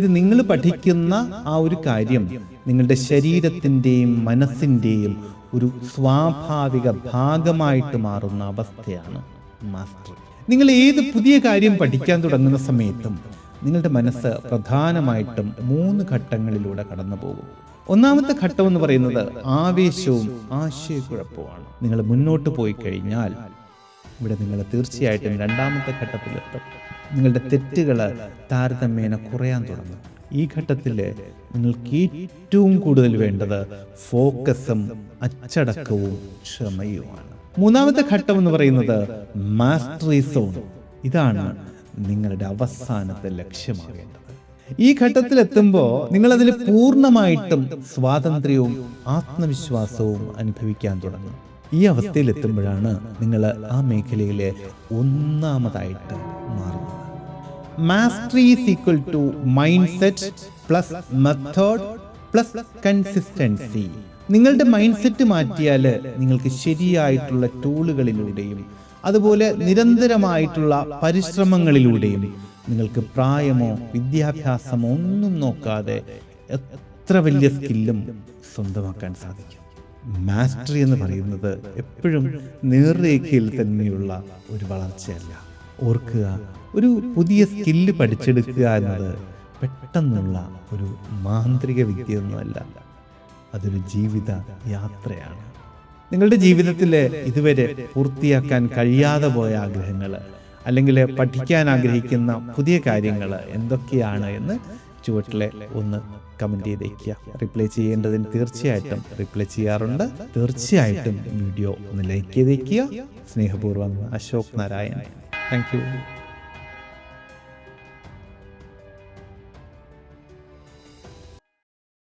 ഇത് നിങ്ങൾ പഠിക്കുന്ന ആ ഒരു കാര്യം നിങ്ങളുടെ ശരീരത്തിൻ്റെയും മനസ്സിൻ്റെയും ഒരു സ്വാഭാവിക ഭാഗമായിട്ട് മാറുന്ന അവസ്ഥയാണ് മാസ്റ്ററി. നിങ്ങൾ ഏത് പുതിയ കാര്യം പഠിക്കാൻ തുടങ്ങുന്ന സമയത്തും നിങ്ങളുടെ മനസ്സ് പ്രധാനമായിട്ടും 3 ഘട്ടങ്ങളിലൂടെ കടന്നു പോകും. ഒന്നാമത്തെ ഘട്ടം എന്ന് പറയുന്നത് ആവേശവും ആശയക്കുഴപ്പവുമാണ്. നിങ്ങൾ മുന്നോട്ട് പോയി കഴിഞ്ഞാൽ ഇവിടെ നിങ്ങൾ തീർച്ചയായിട്ടും 2ാമത്തെ ഘട്ടത്തിലെത്തും. നിങ്ങളുടെ തെറ്റുകൾ താരതമ്യേന കുറയാൻ തുടങ്ങും. ഈ ഘട്ടത്തിൽ നിങ്ങൾക്ക് ഏറ്റവും കൂടുതൽ വേണ്ടത് ഫോക്കസും അച്ചടക്കവും ക്ഷമയുമാണ്. 3ാമത്തെ ഘട്ടം എന്ന് പറയുന്നത് മാസ്റ്ററി സോൺ. ഇതാണ് നിങ്ങളുടെ അവസാനത്തെ ലക്ഷ്യമാകേണ്ടത്. ഈ ഘട്ടത്തിലെത്തുമ്പോൾ നിങ്ങളതിൽ പൂർണ്ണമായിട്ടും സ്വാതന്ത്ര്യവും ആത്മവിശ്വാസവും അനുഭവിക്കാൻ തുടങ്ങും. ഈ അവസ്ഥയിലെത്തുമ്പോഴാണ് നിങ്ങൾ ആ മേഖലയിലെ ഒന്നാമതായിട്ട് മാറുന്നത്. Mastery is equal to mindset plus method plus consistency. നിങ്ങളുടെ മൈൻഡ് സെറ്റ് മാറ്റിയാൽ നിങ്ങൾക്ക് ശരിയായിട്ടുള്ള ടൂളുകളിലൂടെയും അതുപോലെ നിരന്തരമായിട്ടുള്ള പരിശ്രമങ്ങളിലൂടെയും നിങ്ങൾക്ക് പ്രായമോ വിദ്യാഭ്യാസമോ ഒന്നും നോക്കാതെ എത്ര വലിയ സ്കില്ലും സ്വന്തമാക്കാൻ സാധിക്കും. മാസ്റ്ററി എന്ന് പറയുന്നത് എപ്പോഴും നേർരേഖയിൽ തന്നെയുള്ള ഒരു വളർച്ചയല്ല. ഓർക്കുക, ഒരു പുതിയ സ്കില്ല് പഠിച്ചെടുക്കുക എന്നത് പെട്ടെന്നുള്ള ഒരു മാന്ത്രിക വിദ്യയൊന്നുമല്ല. അതൊരു ജീവിത യാത്രയാണ്. നിങ്ങളുടെ ജീവിതത്തിൽ ഇതുവരെ പൂർത്തിയാക്കാൻ കഴിയാതെ പോയ ആഗ്രഹങ്ങൾ അല്ലെങ്കിൽ പഠിക്കാൻ ആഗ്രഹിക്കുന്ന പുതിയ കാര്യങ്ങൾ എന്തൊക്കെയാണ് എന്ന് ചുവട്ടിലെ ഒന്ന് കമൻറ്റ് ചെയ്തേക്കുക. റിപ്ലൈ ചെയ്യേണ്ടതിന് തീർച്ചയായിട്ടും റിപ്ലൈ ചെയ്യാറുണ്ട്. തീർച്ചയായിട്ടും വീഡിയോ ഒന്ന് ലൈക്ക് ചെയ്തേക്കുക. സ്നേഹപൂർവ്വം, അശോക് നാരായൺ. Thank you.